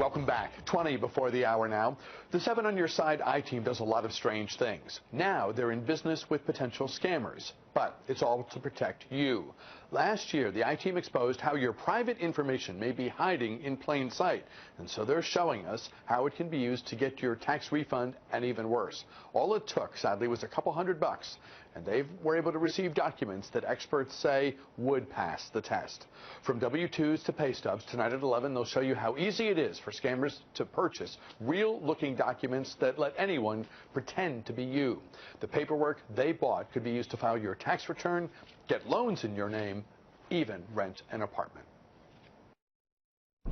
Welcome back. 20 before the hour now. The 7 on Your Side I-Team does a lot of strange things. Now they're in business with potential scammers, but it's all to protect you. Last year, the I-Team exposed how your private information may be hiding in plain sight, and so they're showing us how it can be used to get your tax refund, and even worse. All it took, sadly, was a couple $100, and they were able to receive documents that experts say would pass the test. From W-2s to pay stubs, tonight at 11, they'll show you how easy it is for scammers to purchase real-looking documents that let anyone pretend to be you. The paperwork they bought could be used to file your tax return, get loans in your name, even rent an apartment.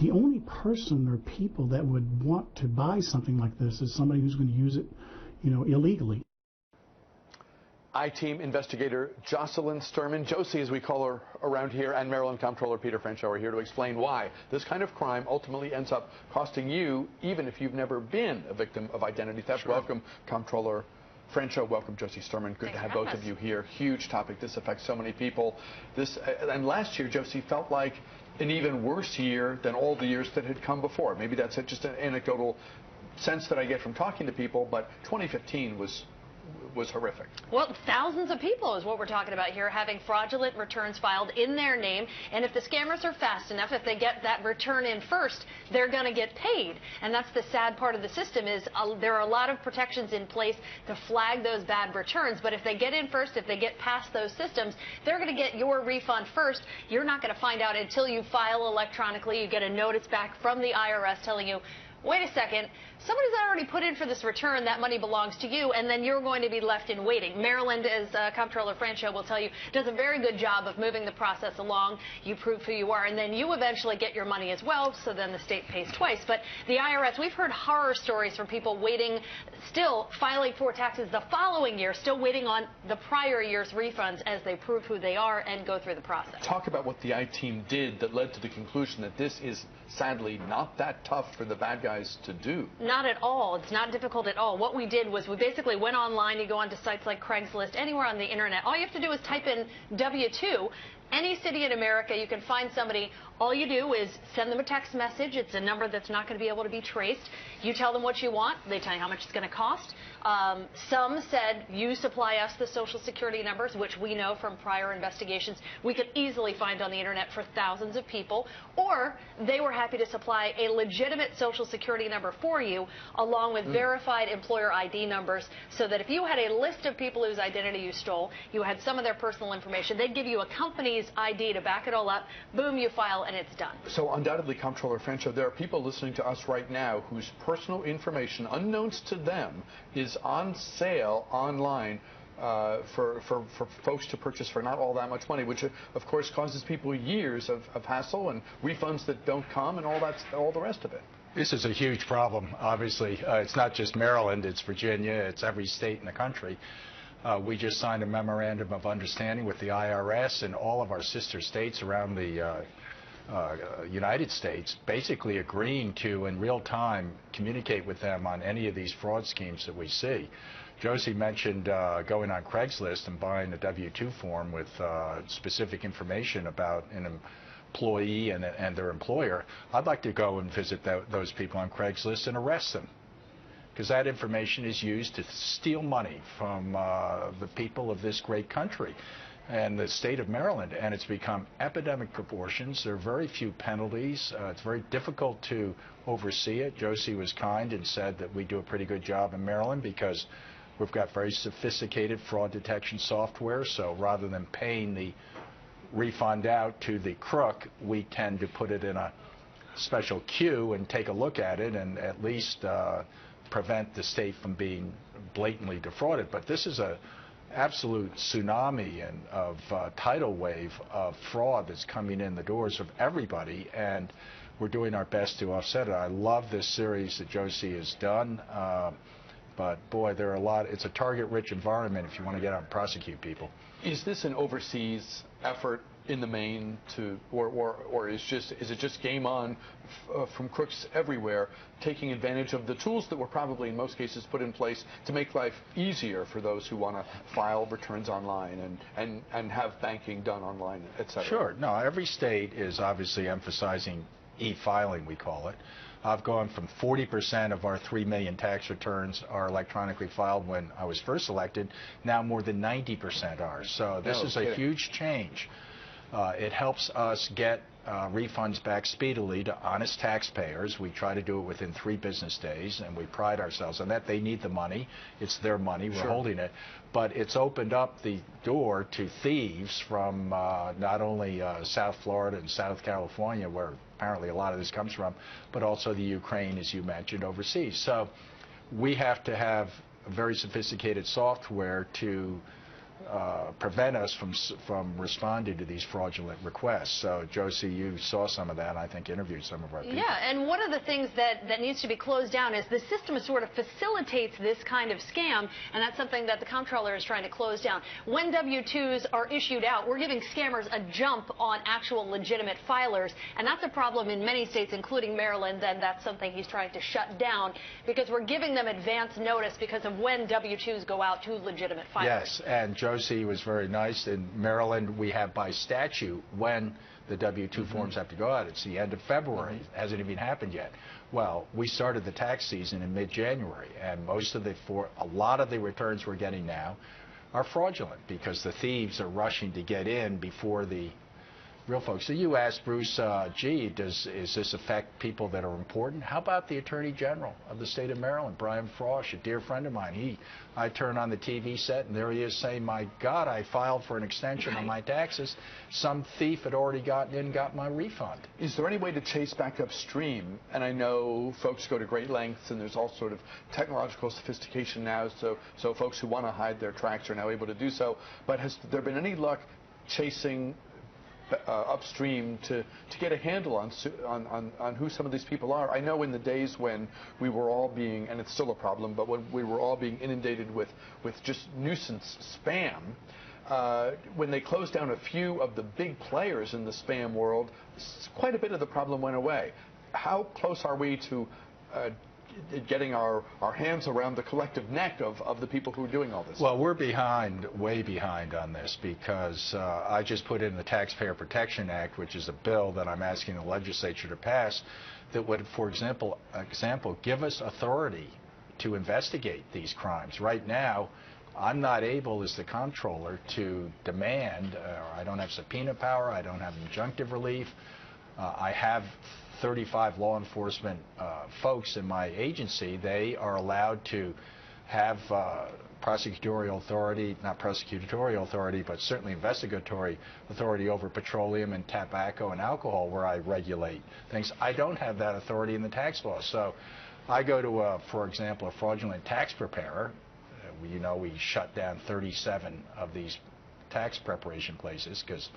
The only person or people that would want to buy something like this is somebody who's going to use it, illegally. I-Team investigator Jocelyn Sturman, Josie as we call her around here, and Maryland Comptroller Peter Franchot are here to explain why this kind of crime ultimately ends up costing you, even if you've never been a victim of identity theft. Sure. Welcome, Comptroller Franchot. Welcome, Josie Sturman. Good to have both of you here. Huge topic. This affects so many people. And last year, Josie, felt like an even worse year than all the years that had come before. Maybe that's just an anecdotal sense that I get from talking to people, but 2015 was horrific. Well, thousands of people is what we're talking about here, having fraudulent returns filed in their name. And if the scammers are fast enough, if they get that return in first, they're going to get paid. And that's the sad part of the system is there are a lot of protections in place to flag those bad returns. But if they get in first, if they get past those systems, they're going to get your refund first. You're not going to find out until you file electronically. You get a notice back from the IRS telling you, wait a second, somebody's already put in for this return, that money belongs to you, and then you're going to be left in waiting. Maryland, as Comptroller Franchot will tell you, does a very good job of moving the process along. You prove who you are, and then you eventually get your money as well, so then the state pays twice. But the IRS, we've heard horror stories from people waiting, still filing for taxes the following year, still waiting on the prior year's refunds as they prove who they are and go through the process. Talk about what the I-Team did that led to the conclusion that this is sadly not that tough for the bad guys to do. Not at all. It's not difficult at all. What we did was we basically went online. You go onto sites like Craigslist, anywhere on the internet. All you have to do is type in W-2. Any city in America, you can find somebody. All you do is send them a text message. It's a number that's not going to be able to be traced. You tell them what you want. They tell you how much it's going to cost. Some said, you supply us the Social Security numbers, which we know from prior investigations we could easily find on the internet for thousands of people. Or they were happy to supply a legitimate Social Security number for you, along with verified employer ID numbers, so that if you had a list of people whose identity you stole, you had some of their personal information, they'd give you a company's ID to back it all up. Boom, you file, and it's done. So undoubtedly, Comptroller Franchot, there are people listening to us right now whose personal information, unknowns to them, is on sale online for folks to purchase for not all that much money, which of course causes people years of hassle and refunds that don't come and all the rest of it. This is a huge problem, obviously. It's not just Maryland, it's Virginia, it's every state in the country. We just signed a memorandum of understanding with the IRS and all of our sister states around the United States, basically agreeing to, in real time, communicate with them on any of these fraud schemes that we see. Josie mentioned going on Craigslist and buying a W-2 form with specific information about an employee and their employer. I'd like to go and visit those people on Craigslist and arrest them, because that information is used to steal money from the people of this great country and the state of Maryland, and it's become epidemic proportions. There are very few penalties. It's very difficult to oversee it. Josie was kind and said that we do a pretty good job in Maryland because we've got very sophisticated fraud detection software, so rather than paying the refund out to the crook, we tend to put it in a special queue and take a look at it and at least prevent the state from being blatantly defrauded. But this is a absolute tsunami of tidal wave of fraud that's coming in the doors of everybody, and we're doing our best to offset it. I love this series that Josie has done, but boy, there are a lot. It's a target-rich environment if you want to get out and prosecute people. Is this an overseas effort in the main, or is it just game on from crooks everywhere, taking advantage of the tools that were probably in most cases put in place to make life easier for those who want to file returns online and have banking done online, et cetera? Sure. No, every state is obviously emphasizing e-filing, we call it. I've gone from 40% of our 3 million tax returns are electronically filed when I was first elected. Now more than 90% are. So this is a huge change. It helps us get refunds back speedily to honest taxpayers. We try to do it within 3 business days, and we pride ourselves on that. They need the money. It's their money. We're holding it. But it's opened up the door to thieves from not only South Florida and South California, where apparently a lot of this comes from, but also the Ukraine, as you mentioned, overseas. So we have to have very sophisticated software to prevent us from responding to these fraudulent requests. So, Josie, you saw some of that, and I think interviewed some of our people. Yeah, and one of the things that needs to be closed down is the system sort of facilitates this kind of scam, and that's something that the comptroller is trying to close down. When W-2s are issued out, we're giving scammers a jump on actual legitimate filers, and that's a problem in many states, including Maryland, and that's something he's trying to shut down, because we're giving them advance notice because of when W-2s go out to legitimate filers. Yes, and Josie was very nice. In Maryland, we have by statute when the W-2 forms have to go out. It's the end of February. It hasn't even happened yet. Well, we started the tax season in mid-January, and a lot of the returns we're getting now are fraudulent because the thieves are rushing to get in before the real folks. So you asked Bruce, gee, is this affect people that are important? How about the Attorney General of the state of Maryland, Brian Frosch, a dear friend of mine? I turn on the TV set, and there he is saying, my God, I filed for an extension on my taxes. Some thief had already gotten in and got my refund. Is there any way to chase back upstream? And I know folks go to great lengths, and there's all sort of technological sophistication now, so folks who want to hide their tracks are now able to do so. But has there been any luck chasing upstream to get a handle on who some of these people are? I know in the days when we were all being, and it's still a problem, but when we were all being inundated with just nuisance spam, when they closed down a few of the big players in the spam world, quite a bit of the problem went away. How close are we to getting our hands around the collective neck of the people who are doing all this? Well, we're behind, way behind on this, because I just put in the Taxpayer Protection Act, which is a bill that I'm asking the legislature to pass that would, for example, give us authority to investigate these crimes. Right now, I'm not able, as the comptroller, to demand, I don't have subpoena power, I don't have injunctive relief, I have 35 law enforcement folks in my agency. They are allowed to have prosecutorial authority, not prosecutorial authority, but certainly investigatory authority over petroleum and tobacco and alcohol, where I regulate things. I don't have that authority in the tax law. So I go to, for example, a fraudulent tax preparer. We shut down 37 of these tax preparation places because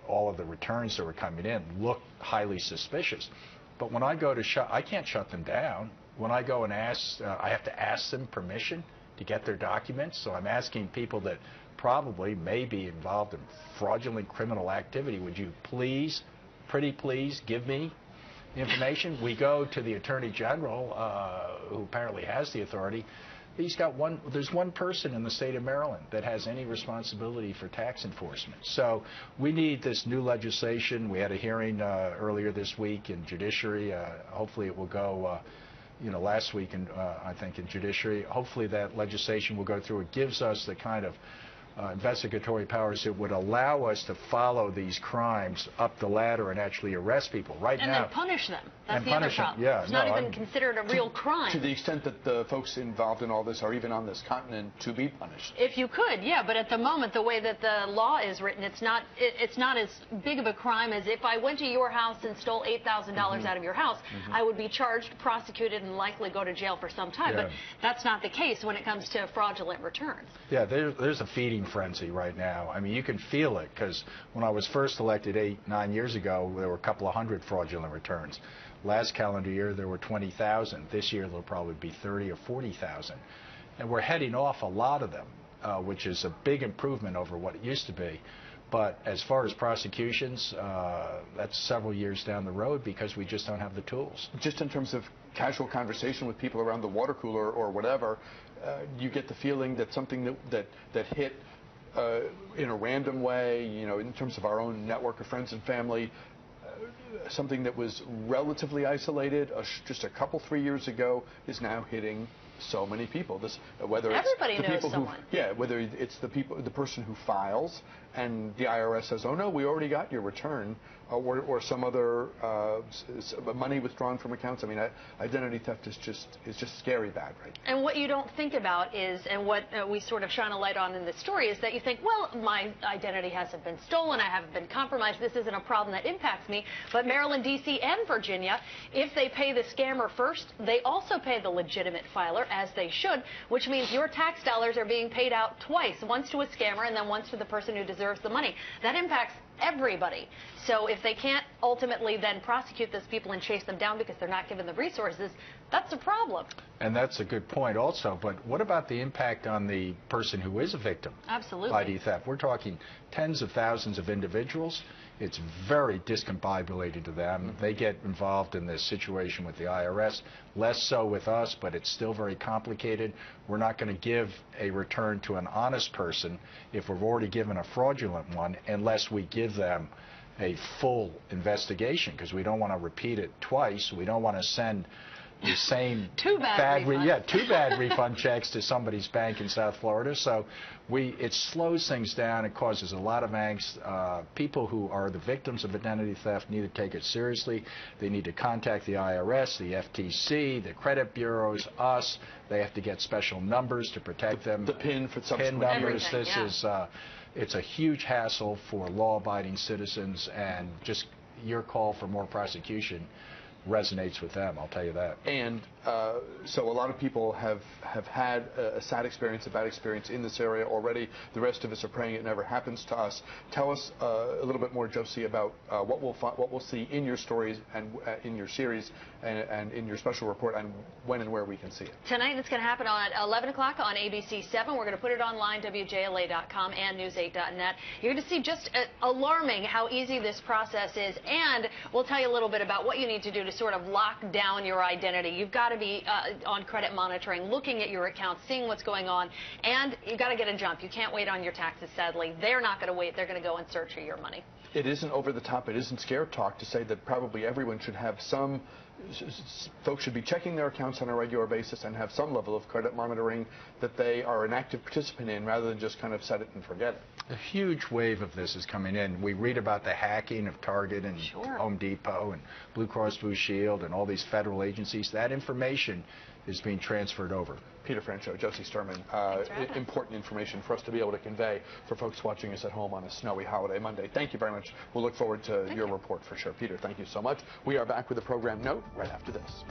all of the returns that were coming in looked highly suspicious. But when I go to I can't shut them down. When I go and ask, I have to ask them permission to get their documents. So I'm asking people that probably may be involved in fraudulent criminal activity, would you please, pretty please, give me information? We go to the Attorney General, who apparently has the authority. There's one person in the state of Maryland that has any responsibility for tax enforcement. So we need this new legislation. We had a hearing earlier this week in Judiciary. Hopefully it will go, last week, I think, in Judiciary. Hopefully that legislation will go through. It gives us the kind of investigatory powers that would allow us to follow these crimes up the ladder and actually arrest people. Right now, and then punish them. That's the other problem. Yeah, it's not even considered a real crime. To the extent that the folks involved in all this are even on this continent to be punished. If you could, yeah, but at the moment, the way that the law is written, it's not as big of a crime as if I went to your house and stole $8,000 out of your house. I would be charged, prosecuted, and likely go to jail for some time. Yeah. But that's not the case when it comes to fraudulent returns. Yeah, there's a feeding frenzy right now. I mean, you can feel it, because when I was first elected 8-9 years ago, there were a couple of hundred fraudulent returns. Last calendar year, there were 20,000. This year, there'll probably be 30 or 40,000. And we're heading off a lot of them, which is a big improvement over what it used to be. But as far as prosecutions, that's several years down the road, because we just don't have the tools. Just in terms of casual conversation with people around the water cooler or whatever, you get the feeling that something that hit in a random way, in terms of our own network of friends and family, something that was relatively isolated just a couple, 3 years ago, is now hitting so many people. Whether everybody it's the knows people someone. whether it's the person who files and the IRS says, "Oh no, we already got your return," or some other money withdrawn from accounts. I mean, identity theft is just scary bad, right? And what you don't think about is, and what we sort of shine a light on in this story, is that you think, well, my identity hasn't been stolen, I haven't been compromised, this isn't a problem that impacts me. But Maryland, D.C., and Virginia, if they pay the scammer first, they also pay the legitimate filer, as they should, which means your tax dollars are being paid out twice, once to a scammer and then once to the person who deserves the money. That impacts everybody. So if they can't ultimately then prosecute those people and chase them down because they're not given the resources, that's a problem. And that's a good point also, but what about the impact on the person who is a victim? Absolutely. Of ID theft? We're talking tens of thousands of individuals. It's very discombobulated to them. They get involved in this situation with the IRS, less so with us, but it's still very complicated. We're not going to give a return to an honest person if we've already given a fraudulent one, unless we give them a full investigation, because we don't want to repeat it twice. We don't want to send the same two bad refund checks to somebody's bank in South Florida. So it slows things down. It causes a lot of angst. People who are the victims of identity theft need to take it seriously. They need to contact the IRS, the FTC, the credit bureaus, us. They have to get special numbers to protect them. The PIN for subsequent numbers. Everything, This is it's a huge hassle for law-abiding citizens, and just your call for more prosecution resonates with them, I'll tell you that. And so a lot of people have had a sad experience, a bad experience in this area already. The rest of us are praying it never happens to us. Tell us a little bit more, Josie, about what we'll see in your stories and in your series and in your special report, and when and where we can see it. Tonight it's going to happen on 11 o'clock on ABC 7. We're going to put it online, WJLA.com and News8.net. You're going to see just alarming how easy this process is, and we'll tell you a little bit about what you need to do to sort of lock down your identity. You've got to be on credit monitoring, looking at your accounts, seeing what's going on, and you've got to get a jump. You can't wait on your taxes, sadly. They're not going to wait. They're going to go and search for your money. It isn't over the top. It isn't scare talk to say that probably everyone should have some. Folks should be checking their accounts on a regular basis and have some level of credit monitoring that they are an active participant in, rather than just kind of set it and forget it. A huge wave of this is coming in. We read about the hacking of Target and Home Depot and Blue Cross Blue Shield and all these federal agencies. That information is being transferred over. Peter Franchot, Josie Sturman, important information for us to be able to convey for folks watching us at home on a snowy holiday Monday. Thank you very much. We'll look forward to your report for sure. Peter, thank you so much. We are back with a program note right after this.